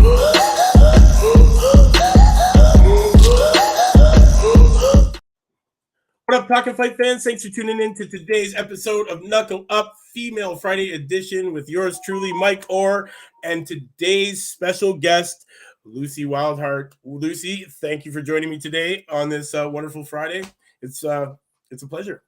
What up, Talkin Fight fans? Thanks for tuning in to today's episode of Knuckle Up Female Friday Edition with yours truly, Mike Orr, and today's special guest, Lucy Wildheart. Lucy, thank you for joining me today on this wonderful Friday. It's a pleasure.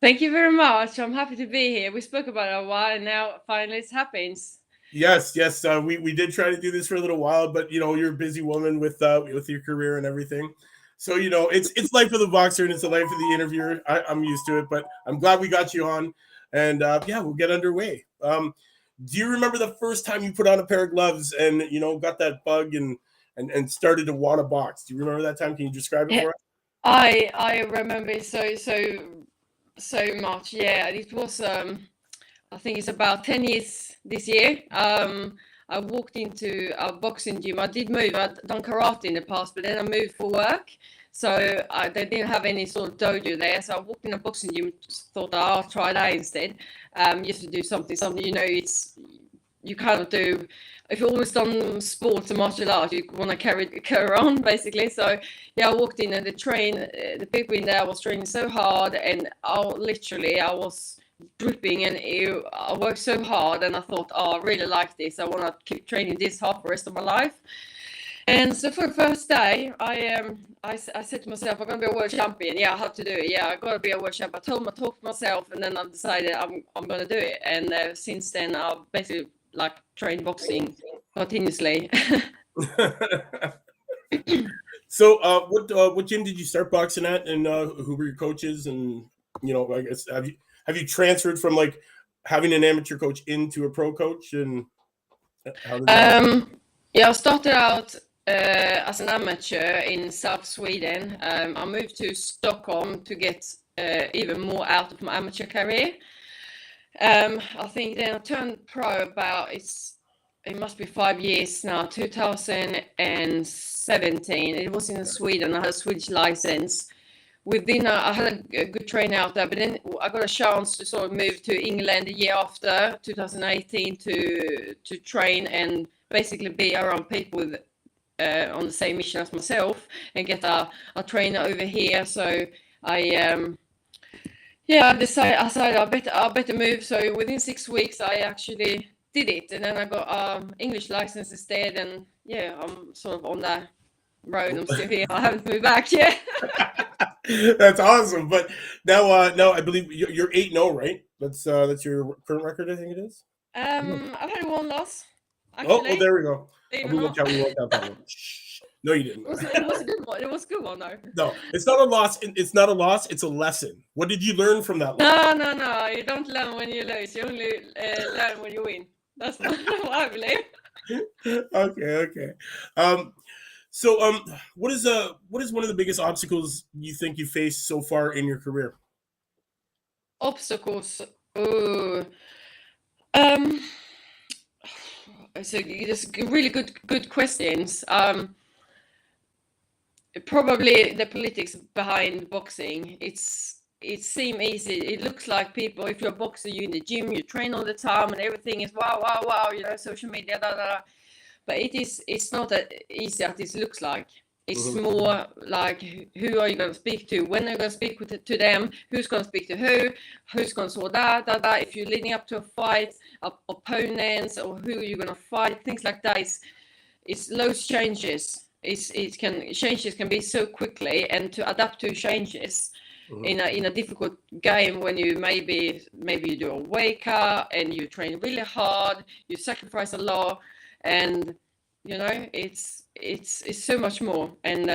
Thank you very much. I'm happy to be here. We spoke about it a while, and now finally it happens. Yes. We did try to do this for a little while, but you're a busy woman with your career and everything. So, it's life of the boxer and it's the life of the interviewer. I'm used to it, but I'm glad we got you on. And we'll get underway. Do you remember the first time you put on a pair of gloves and, got that bug and started to want to box? Do you remember that time? Can you describe it for us? I remember it so much. Yeah, it was, I think it's about 10 years this year. I walked into a boxing gym. I did move. I'd done karate in the past, but then I moved for work. So they didn't have any sort of dojo there. So I walked in a boxing gym, thought I'll try that instead. Just to do something, you kind of do, if you've always done sports and martial arts, you want to carry around basically. So yeah, I walked in and the people in there was training so hard, and I was dripping, and I worked so hard, and I thought, I really like this. I want to keep training this hard for the rest of my life. And so for the first day, I said to myself, I'm going to be a world champion. Yeah, I have to do it. Yeah, I got to be a world champion. I talked to myself, and then I decided I'm going to do it. And since then, I've basically trained boxing continuously. So what gym did you start boxing at, and who were your coaches? And I guess have you transferred from having an amateur coach into a pro coach? And how did that I started out as an amateur in South Sweden. I moved to Stockholm to get even more out of my amateur career. I think then I turned pro about, it must be 5 years now, 2017. It was in Sweden. I had a Swedish license. I had a good training out there, but then I got a chance to sort of move to England the year after, 2018, to train and basically be around people with on the same mission as myself and get a trainer over here. So I decided I better move. So within 6 weeks, I actually did it, and then I got English license instead. And yeah, I'm sort of on that road. I'm still here. I haven't moved back yet. That's awesome. But now I believe you're 8-0, right? That's your current record, I think it is. I've had one loss. Actually. Oh, there we go. We won't count that one. No, you didn't. It was a good one. It was a good one, though. No, it's not a loss. It's not a loss. It's a lesson. What did you learn from that loss? No. You don't learn when you lose. You only learn when you win. That's what I believe. Okay. So, what is one of the biggest obstacles you think you faced so far in your career? Obstacles. So there's really good questions. Probably the politics behind boxing. It seems easy. It looks like people, if you're a boxer, you're in the gym, you train all the time, and everything is wow, social media, But it's not that easy as it looks like. It's more like, who are you going to speak to? When are you going to speak to them? Who's going to speak to who's going to sort that. If you're leading up to a fight, opponents, or who are you going to fight? Things like that. It's loads changes. Changes can be so quickly, and to adapt to changes in a difficult game, when you maybe you do a weight cut and you train really hard, you sacrifice a lot, and it's so much more. And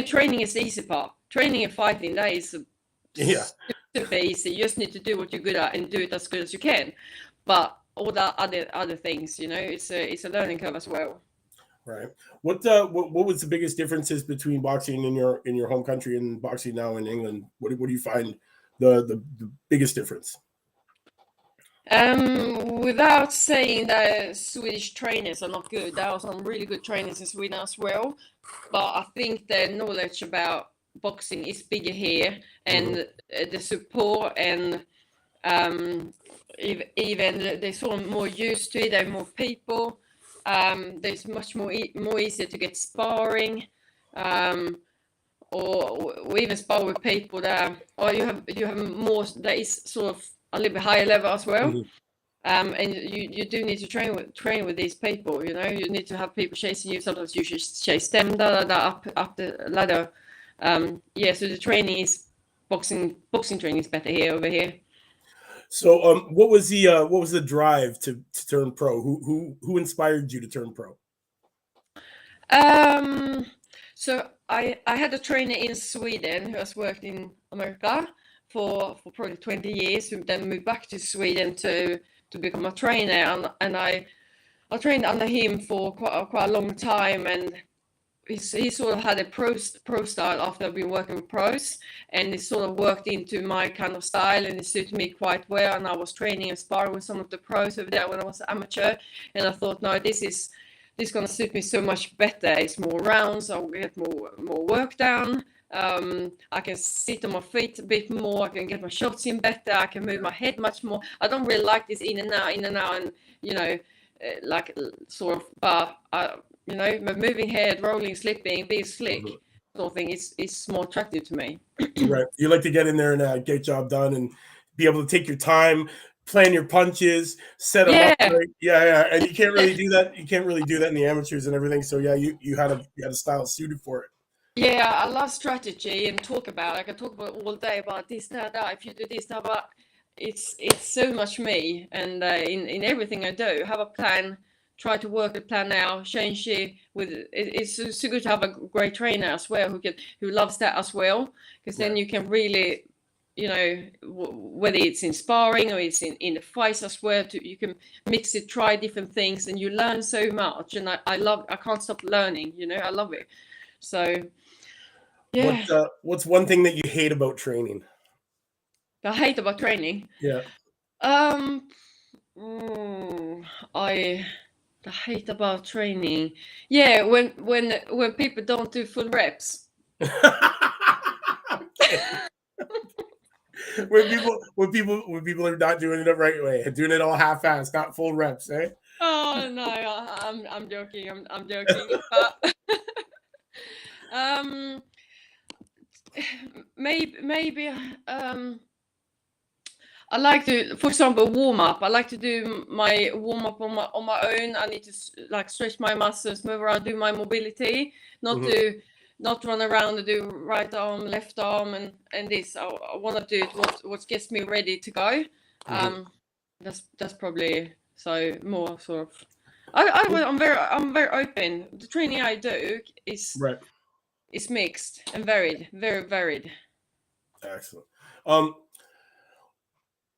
training is the easy part. Training and fighting, that is super easy. You just need to do what you're good at and do it as good as you can. But all the other things, it's a learning curve as well. Right. What was the biggest differences between boxing in your home country and boxing now in England? What do you find the biggest difference? Without saying that Swedish trainers are not good, there are some really good trainers in Sweden as well. But I think the knowledge about boxing is bigger here, and the support, and even they're sort of more used to it. There are more people. There's much more easier to get sparring, or even spar with people that, or you have more that is sort of a little bit higher level as well. Mm-hmm. And you do need to train with these people. You know, you need to have people chasing you. Sometimes you should chase them up the ladder. So the training is boxing training is better over here. So, what was the drive to turn pro? Who inspired you to turn pro? So I had a trainer in Sweden who has worked in America for probably 20 years, who then moved back to Sweden to become a trainer, and I trained under him for quite a long time, and he sort of had a pro style after I've been working with pros, and it sort of worked into my kind of style, and it suited me quite well. And I was training and sparring with some of the pros over there when I was amateur, and I thought, no, this is going to suit me so much better. It's more rounds, I'll get more work done. I can sit on my feet a bit more. I can get my shots in better. I can move my head much more. I don't really like this in and out, and like sort of, but moving head, rolling, slipping, being slick, sort of thing is more attractive to me. Right, you like to get in there and get job done and be able to take your time, plan your punches, set them up right. Yeah, and you can't really do that. You can't really do that in the amateurs and everything. So yeah, you had a style suited for it. Yeah, I love strategy and talk about. I can talk about all day about this, that. If you do this, that, but it's so much me, and in everything I do, have a plan. Try to work the plan out, change it with. It's so good to have a great trainer as well who loves that as well, because then you can really, whether it's in sparring or it's in the fights as well, you can mix it, try different things, and you learn so much. And I can't stop learning. I love it. So, yeah. What's one thing that you hate about training? I hate about training. Yeah. I hate about training. Yeah, when people don't do full reps. when people are not doing it the right way, doing it all half-assed, not full reps, eh? Oh no, I'm joking. I'm joking. But maybe I like to, for example, warm up. I like to do my warm up on my own. I need to like stretch my muscles, move around, do my mobility, not run around and do right arm, left arm, and this. I want to do what gets me ready to go. That's probably so more sort of. I'm very open. The training I do is mixed and varied, very varied. Excellent.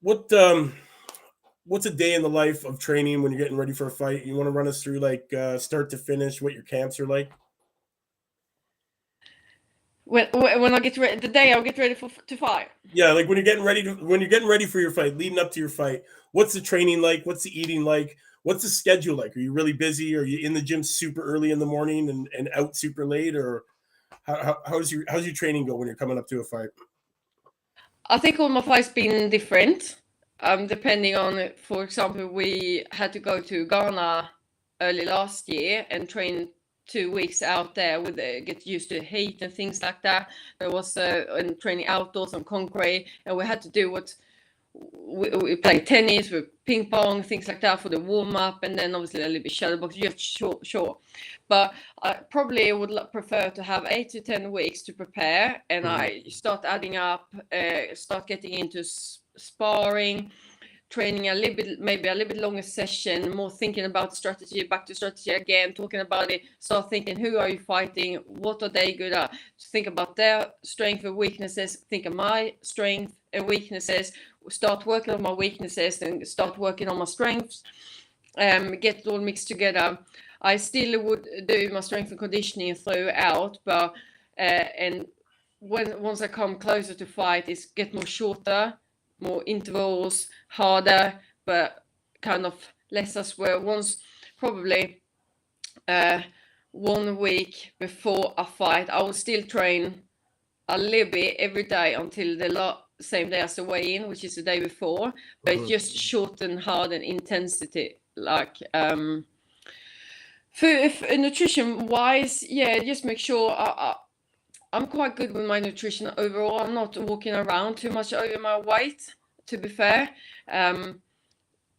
What's a day in the life of training when you're getting ready for a fight? You want to run us through like start to finish, what your camps are like? When I get ready, the day I'll get ready to fight. Yeah, like when you're getting ready for your fight, leading up to your fight. What's the training like? What's the eating like? What's the schedule like? Are you really busy? Are you in the gym super early in the morning and out super late? Or how's your training go when you're coming up to a fight? I think all my fights been different, depending on. For example, we had to go to Ghana early last year and train 2 weeks out there with get used to heat and things like that. There was and training outdoors on concrete, and we had to do what we played tennis, with ping pong, things like that for the warm up, and then obviously a little bit shadowbox. Just sure. But I probably would prefer to have 8 to 10 weeks to prepare, and I start adding up, start getting into sparring, training a little bit, maybe a little bit longer session, more thinking about strategy, back to strategy again, talking about it, start thinking, who are you fighting? What are they good at? Think about their strengths and weaknesses, think of my strengths and weaknesses, start working on my weaknesses and start working on my strengths, get it all mixed together. I still would do my strength and conditioning throughout, but and once I come closer to fight, it's get more shorter, more intervals, harder, but kind of less as well. Once probably 1 week before a fight, I will still train a little bit every day until the same day as the weigh-in, which is the day before, but it's just short and hard and intensity, like If nutrition wise, yeah, just make sure I'm quite good with my nutrition overall. I'm not walking around too much over my weight, to be fair.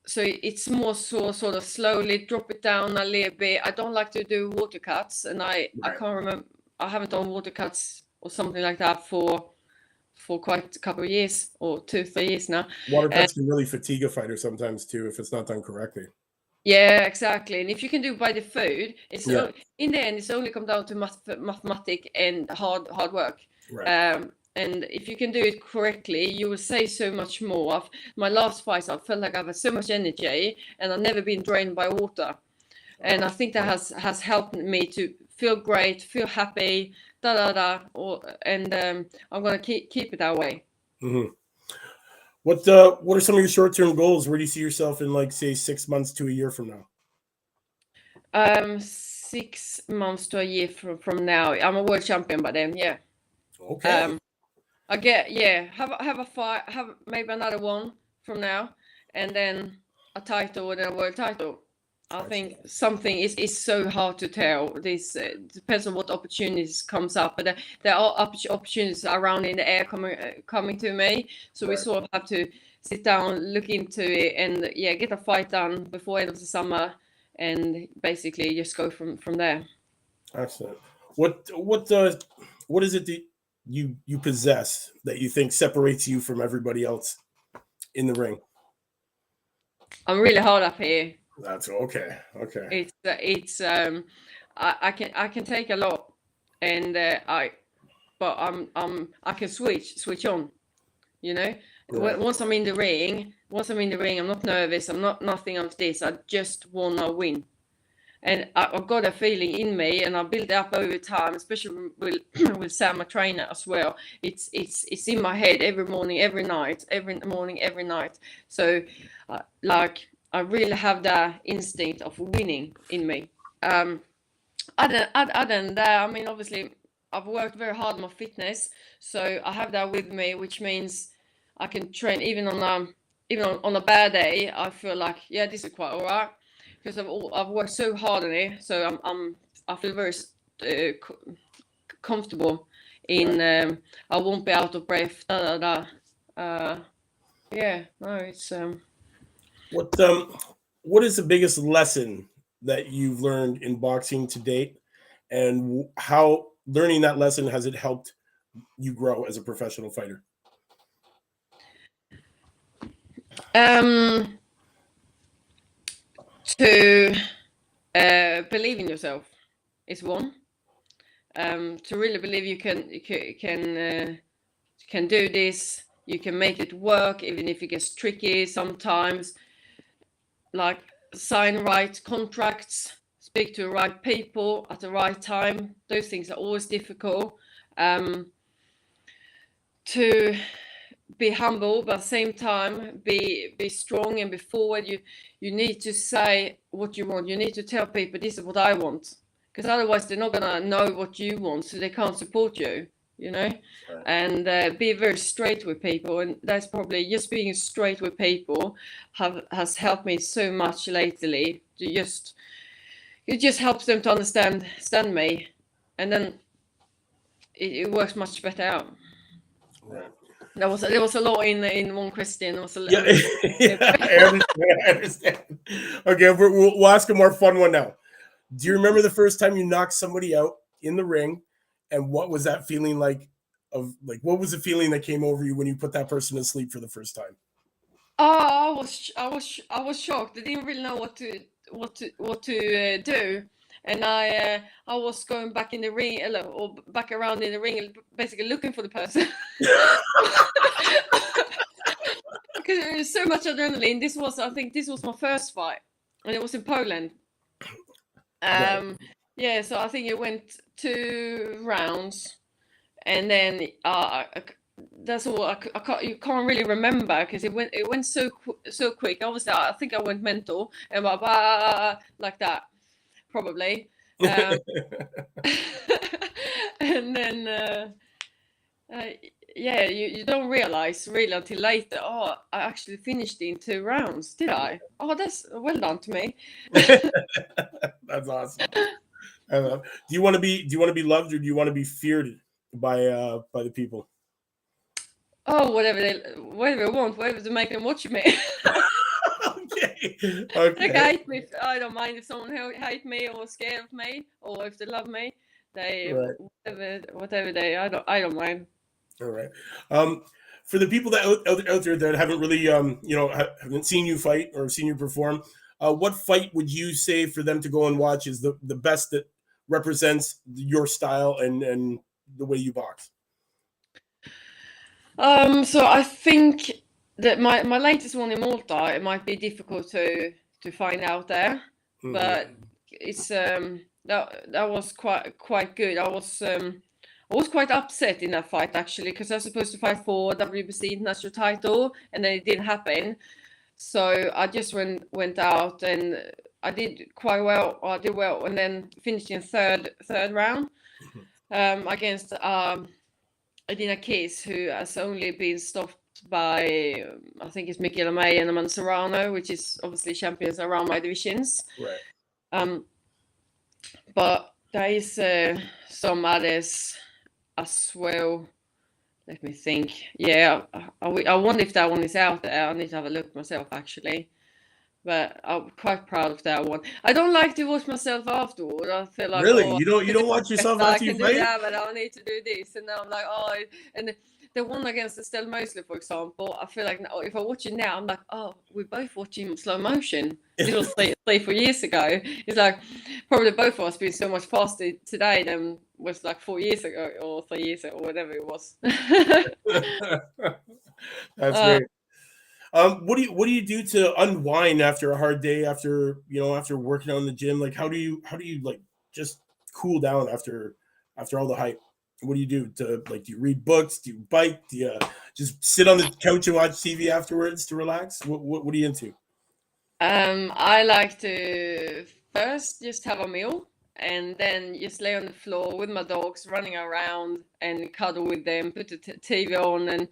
So it's more sort of slowly drop it down a little bit. I don't like to do water cuts, and I can't remember. I haven't done water cuts or something like that for quite a couple of years, or 2-3 years now. Water cuts can really fatigue a fighter sometimes too if it's not done correctly. Yeah, exactly. And if you can do it by the food, it's in the end, it's only come down to mathematics and hard work. Right. And if you can do it correctly, you will say so much more. My last fight, I felt like I've had so much energy, and I've never been drained by water. And I think that has helped me to feel great, feel happy, and I'm gonna keep it that way. Mm-hmm. What are some of your short-term goals? Where do you see yourself in, like, say, 6 months to a year from now? 6 months to a year from now, I'm a world champion by then. Yeah. Okay. I have a fight, have maybe another one from now, and then a title and a world title. I think something is so hard to tell. This depends on what opportunities comes up, but there are opportunities around in the air coming to me. So we sort of have to sit down, look into it, and get a fight done before end of the summer, and basically just go from there. Excellent. What is it that you possess that you think separates you from everybody else in the ring? I'm really hard up here. That's okay. Okay. It's I can take a lot, and I can switch on, you know. Right. Once I'm in the ring, I'm not nervous. I'm not nothing of this. I just wanna win, and I've got a feeling in me, and I built it up over time, especially with Sam, my trainer, as well. It's in my head every morning, every night, every morning, every night. So, like, I really have that instinct of winning in me. Other than that, I mean, obviously, I've worked very hard on my fitness, so I have that with me, which means I can train even on a bad day. I feel like, this is quite all right, because I've worked so hard on it. So I feel very comfortable in. I won't be out of breath. It's. What is the biggest lesson that you've learned in boxing to date, and how learning that lesson has it helped you grow as a professional fighter? To believe in yourself is one. To really believe you can do this, you can make it work, even if it gets tricky sometimes. Like, sign right contracts, speak to the right people at the right time. Those things are always difficult. To be humble, but at the same time be strong and be forward. You need to say what you want. You need to tell people, this is what I want, because otherwise they're not gonna know what you want, so they can't support you, you know. Right. And be very straight with people, and that's probably just being straight with people has helped me so much lately. It just helps them to understand me, and then it works much better out. Right. There was a lot in one question. I understand. Okay, we'll ask a more fun one now. Do you remember the first time you knocked somebody out in the ring, and what was that feeling like? What was the feeling that came over you when you put that person to sleep for the first time? Oh, I was shocked. I didn't really know what to do. And I was going back in the ring, or back around in the ring, basically looking for the person. Because there was so much adrenaline. I think this was my first fight, and it was in Poland. So I think it went 2 rounds, and then that's all. You can't really remember, because it went so quick. Obviously, I think I went mental and like that. Probably. And then you don't realize really until later. Oh, I actually finished in 2 rounds, did I? Oh, that's well done to me. That's awesome. Do you want to be loved, or do you want to be feared by the people? Oh, whatever they want, whatever to make them watch me. Okay. They can hate me. I don't mind if someone hate me or scared of me, or if they love me. They Right. whatever they. I don't mind. All right. For the people that out there that haven't really haven't seen you fight or seen you perform, what fight would you say for them to go and watch is the best that represents your style and the way you box? So I think that my latest one in Malta, it might be difficult to find out there, but it's that was quite good. I was quite upset in that fight actually, because I was supposed to fight for WBC international title, and then it didn't happen. So I just went out and I did quite well. I did well, and then finished in third round against Adina Case, who has only been stopped by I think it's Michaela May and Amanda Serrano, which is obviously champions around my divisions. Right. But there is some others as well. Let me think. Yeah, I wonder if that one is out there. I need to have a look myself actually. But I'm quite proud of that one. I don't like to watch myself afterward. I feel like, Really, oh, you don't watch yourself I after you can do fight? that, but I need to do this. And now I'm like, oh, and the one against Estelle Mosley, for example, I feel like if I watch it now, I'm like, oh, we're both watching slow motion. This was 3-4 years ago. It's like probably both of us being so much faster today than was like 4 years ago or 3 years ago or whatever it was. That's great. What do you do to unwind after a hard day, after working out in the gym? Like how do you like just cool down after all the hype? What do you do to do you read books? Do you bike? Do you just sit on the couch and watch TV afterwards to relax? What are you into? I like to first just have a meal and then just lay on the floor with my dogs running around and cuddle with them, put the TV on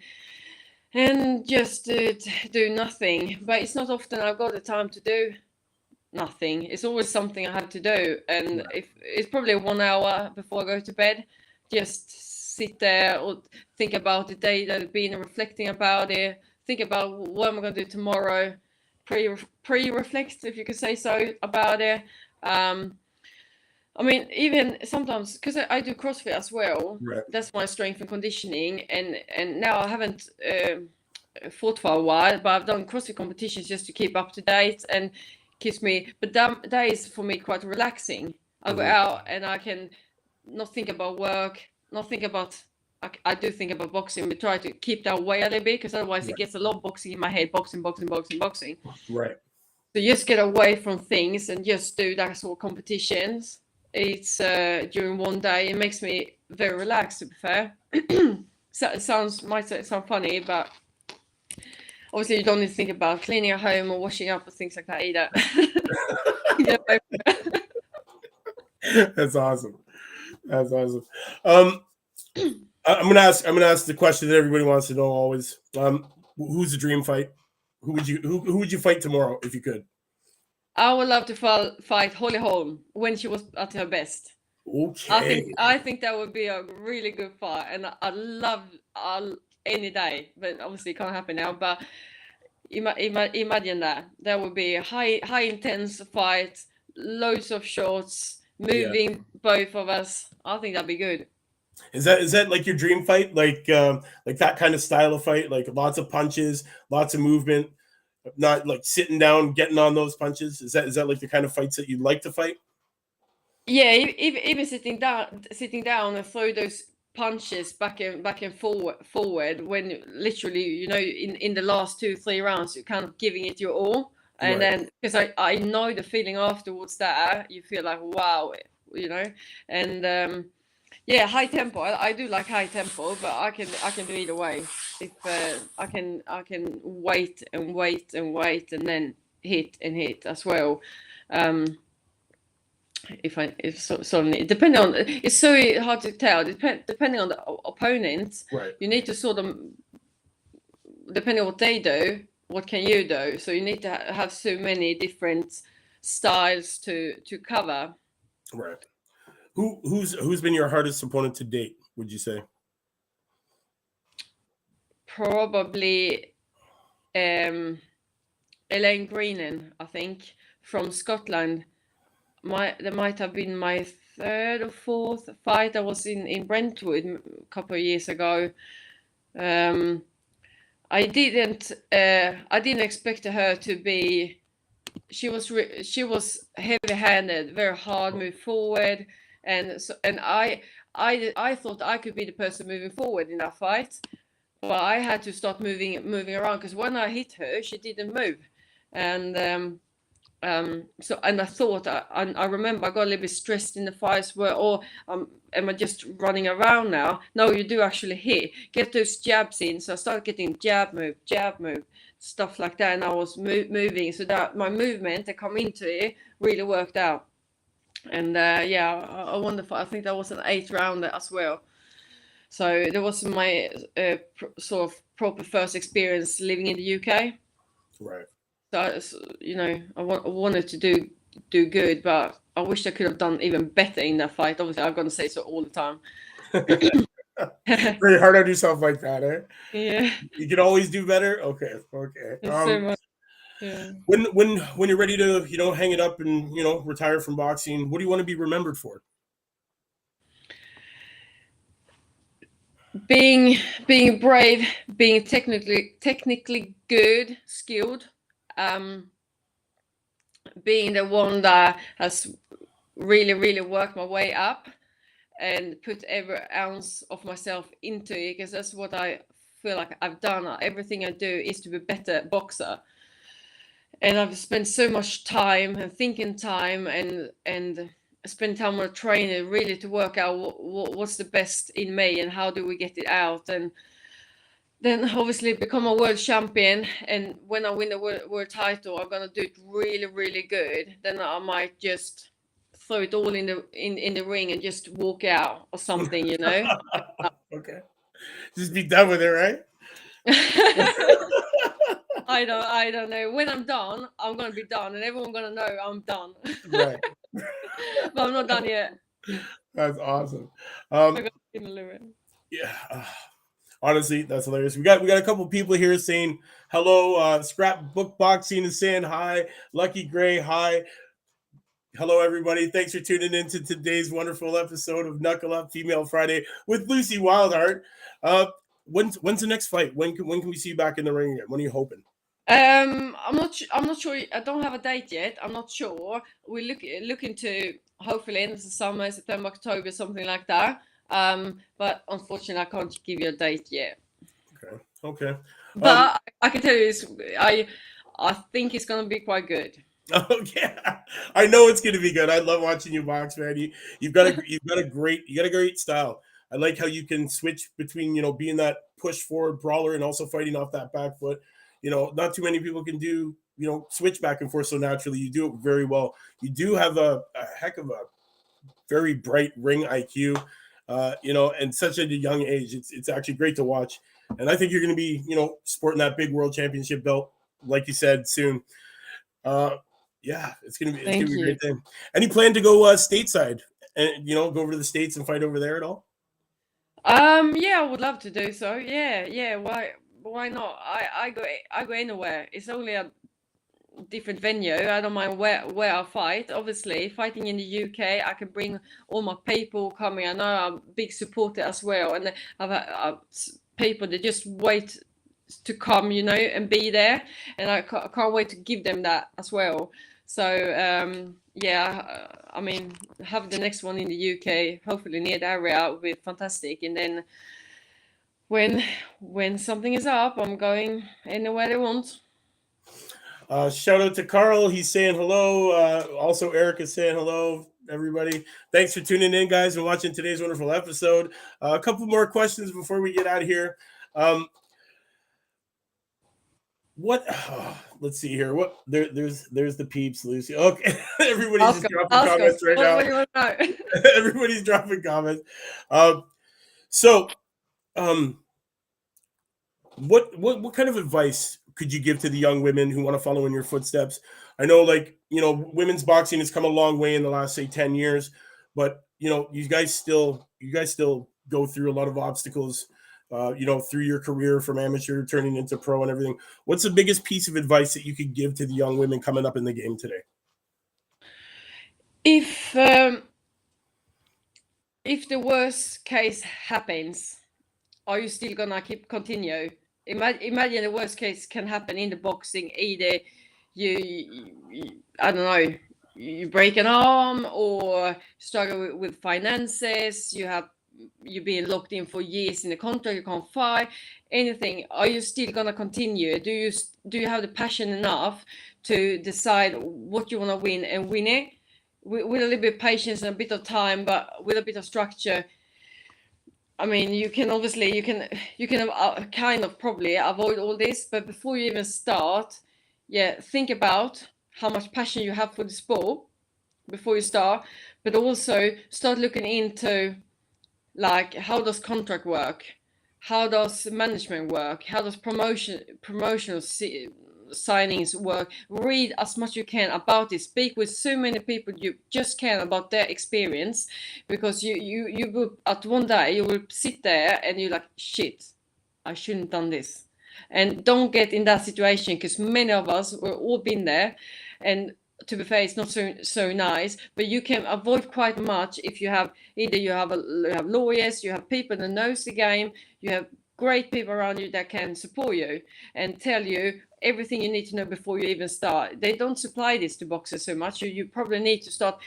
and just do nothing. But it's not often I've got the time to do nothing. It's always something I have to do. And if it's probably 1 hour before I go to bed, just sit there or think about the day that I've been, reflecting about it, think about what am I going to do tomorrow, pre-reflect, if you could say so, about it. I mean, even sometimes, because I do CrossFit as well, that's my strength and conditioning, and now I haven't fought for a while, but I've done CrossFit competitions just to keep up to date, and keeps me, but that is for me quite relaxing. I go out and I can not think about work, not think about, I do think about boxing, but try to keep that away a little bit, because otherwise it gets a lot of boxing in my head, boxing. Right. So just get away from things and just do that sort of competitions. It's during one day. It makes me very relaxed, to be fair. So it might sound funny, but obviously you don't need to think about cleaning your home or washing up or things like that either. That's awesome. I'm gonna ask the question that everybody wants to know always. Who's the dream fight? Who would you fight tomorrow if you could? I would love to fight Holly Holm when she was at her best. Okay. I think that would be a really good fight, and I'll any day, but obviously it can't happen now. But imagine that would be a high intense fight, loads of shots, moving both of us. I think that'd be good. Is that like your dream fight? Like that kind of style of fight, like lots of punches, lots of movement, not like sitting down, getting on those punches. Is that like the kind of fights that you'd like to fight? Yeah, even sitting down and throw those punches back and forward when literally, in the last 2-3 rounds, you're kind of giving it your all. And then, because I know the feeling afterwards that you feel like, wow, and yeah, high tempo. I do like high tempo, but I can do either way. If I can wait and then hit as well. if suddenly, depending on, it's so hard to tell. Depending on the opponent, Right. you need to sort of, depending on what they do, what can you do? So you need to have so many different styles to cover. Right. Who's been your hardest opponent to date, would you say? Probably Elaine Greenan, I think, from Scotland. That might have been my third or fourth fight. I was in Brentwood a couple of years ago. I didn't expect her to be. She was heavy-handed, very hard, move forward, and I thought I could be the person moving forward in that fight, but I had to start moving around, because when I hit her, she didn't move, and so, and I thought, I remember I got a little bit stressed in the fights where, am I just running around now? No, you do actually hit, get those jabs in. So I started getting jab move, stuff like that, and I was moving, so that my movement to come into it really worked out. And I wonder I think that was an 8th rounder as well. So that was my sort of proper first experience living in the UK. Right. So, I wanted to do good, but I wish I could have done even better in that fight. Obviously, I'm going to say so all the time. Very hard on yourself like that, eh? Yeah. You can always do better. Okay. So much. Yeah. When you're ready to hang it up and retire from boxing, what do you want to be remembered for? Being brave, being technically good, skilled, being the one that has really worked my way up and put every ounce of myself into it, because that's what I feel like I've done. Everything I do is to be a better boxer, and I've spent so much time and thinking time and spend time on a trainer, really to work out what's the best in me and how do we get it out, and then obviously become a world champion. And when I win the world title, I'm gonna do it really good. Then I might just throw it all in the ring and just walk out or something, Okay, just be done with it, right? I don't know. When I'm done, I'm gonna be done, and everyone's gonna know I'm done. Right. But I'm not done yet. That's awesome. Yeah. Honestly, that's hilarious. We got a couple people here saying hello. Scrapbook Boxing is saying hi. Lucky Gray, hi. Hello, everybody. Thanks for tuning in to today's wonderful episode of Knuckle Up Female Friday with Lucy Wildheart. When's the next fight? When can we see you back in the ring again? When are you hoping? I'm not sure. I don't have a date yet. I'm not sure. We're looking to hopefully end of the summer, September, October, something like that. But unfortunately, I can't give you a date yet. Okay. But I can tell you, I think it's gonna be quite good. Okay, I know it's gonna be good. I love watching you box, man. You've got a great style. I like how you can switch between being that push forward brawler and also fighting off that back foot. Not too many people can do switch back and forth so naturally. You do it very well. You do have a heck of a very bright ring IQ. And such at a young age, it's actually great to watch. And I think you're going to be, sporting that big world championship belt, like you said, soon. Yeah, it's gonna be a great thing. Any plan to go stateside and go over to the States and fight over there at all? Yeah, I would love to do so. Yeah. Why not? I go anywhere. It's only a different venue. I don't mind where I fight. Obviously, fighting in the UK, I can bring all my people coming. I know I'm a big supporter as well, and I've people that just wait to come, and be there, and I can't wait to give them that as well. So I mean, have the next one in the UK, hopefully near the area, would be fantastic. And then when something is up, I'm going anywhere they want. Shout out to Carl. He's saying hello. Also, Eric is saying hello. Everybody, thanks for tuning in, guys, and watching today's wonderful episode. A couple more questions before we get out of here. What? Let's see here. What? There's the peeps, Lucy. Okay, everybody's Ask just us. dropping Ask us. comments right now. What do you want to know? Everybody's dropping comments. Um, so, um, what kind of advice could you give to the young women who want to follow in your footsteps? I know, like, women's boxing has come a long way in the last, say, 10 years, but you guys still go through a lot of obstacles, through your career from amateur turning into pro and everything. What's the biggest piece of advice that you could give to the young women coming up in the game today? If the worst case happens, are you still gonna continue? Imagine the worst case can happen in the boxing. Either I don't know, you break an arm or struggle with finances. You've been locked in for years in the contract. You can't fight anything. Are you still gonna continue? Do you have the passion enough to decide what you want to win and win it with a little bit of patience and a bit of time, but with a bit of structure? I mean, you can kind of probably avoid all this, but before you even start, think about how much passion you have for the sport before you start, but also start looking into, like, how does contract work? How does management work? How does promotional signings work? Read as much you can about this. Speak with so many people you just can about their experience, because you will, at one day you will sit there and you're like, shit, I shouldn't have done this. And don't get in that situation, because many of us, we've all been there, and to be fair, it's not so nice, but you can avoid quite much if you have lawyers, you have people that knows the game, you have great people around you that can support you and tell you everything you need to know before you even start. They don't supply this to boxers so much. You probably need to start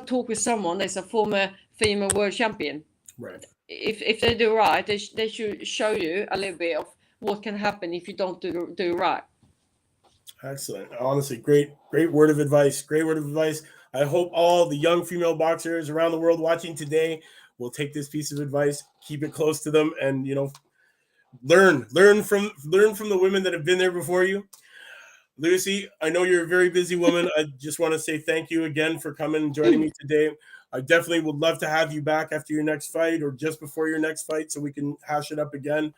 talk with someone that's a former female world champion. Right. If they do right, they should show you a little bit of what can happen if you don't do right. Excellent. Honestly, great word of advice. Great word of advice. I hope all the young female boxers around the world watching today will take this piece of advice, keep it close to them, and learn from the women that have been there before you. Lucy, I know you're a very busy woman. I just want to say thank you again for coming and joining me today. I definitely would love to have you back after your next fight or just before your next fight so we can hash it up again.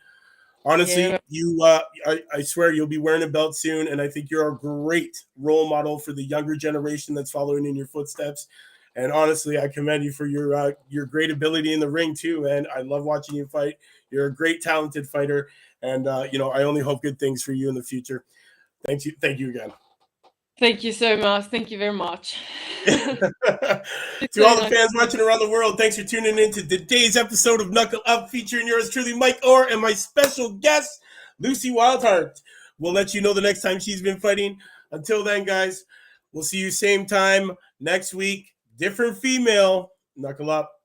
Honestly, I swear you'll be wearing a belt soon, and I think you're a great role model for the younger generation that's following in your footsteps. And honestly, I commend you for your great ability in the ring too. And I love watching you fight. You're a great, talented fighter, and I only hope good things for you in the future. Thank you again. Thank you so much. Thank you very much. To all the fans watching around the world, thanks for tuning in to today's episode of Knuckle Up, featuring yours truly, Mike Orr, and my special guest, Lucy Wildheart. We'll let you know the next time she's been fighting. Until then, guys, we'll see you same time next week. Different female. Knuckle up.